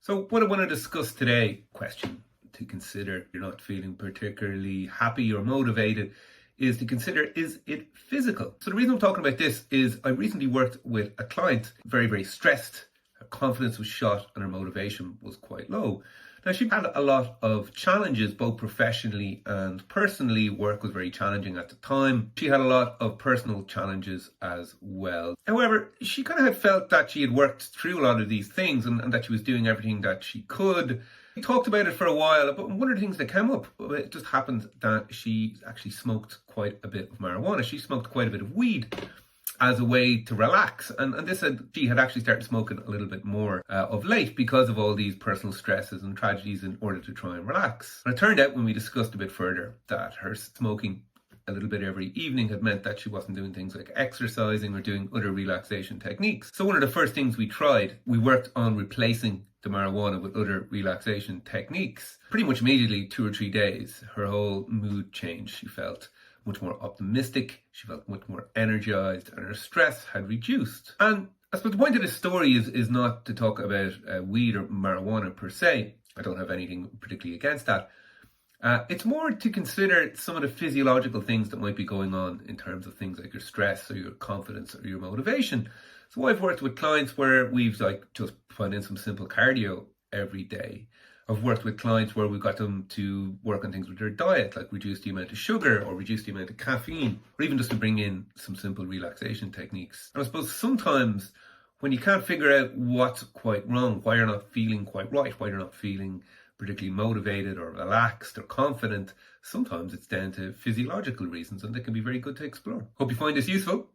So what I want to discuss today, question to consider if you're not feeling particularly happy or motivated, is to consider, is it physical? So the reason I'm talking about this is I recently worked with a client, very, very stressed. Her confidence was shot and her motivation was quite low. Now, she had a lot of challenges, both professionally and personally. Work was very challenging at the time. She had a lot of personal challenges as well. However, she kind of had felt that she had worked through a lot of these things and that she was doing everything that she could. We talked about it for a while, but one of the things that came up, it just happened that she actually smoked quite a bit of marijuana. She smoked quite a bit of weed as a way to relax. And this she had actually started smoking a little bit more of late because of all these personal stresses and tragedies in order to try and relax. And it turned out when we discussed a bit further that her smoking a little bit every evening had meant that she wasn't doing things like exercising or doing other relaxation techniques. So one of the first things we tried, we worked on replacing the marijuana with other relaxation techniques. Pretty much immediately, 2 or 3 days, her whole mood changed. She felt much more optimistic, she felt much more energized, and her stress had reduced. And I suppose the point of this story is not to talk about weed or marijuana per se. I don't have anything particularly against that. It's more to consider some of the physiological things that might be going on in terms of things like your stress or your confidence or your motivation. So I've worked with clients where we've just put in some simple cardio every day. I've worked with clients where we've got them to work on things with their diet, like reduce the amount of sugar or reduce the amount of caffeine, or even just to bring in some simple relaxation techniques. And I suppose sometimes when you can't figure out what's quite wrong, why you're not feeling quite right, why you're not feeling particularly motivated or relaxed or confident, sometimes it's down to physiological reasons, and they can be very good to explore. Hope you find this useful.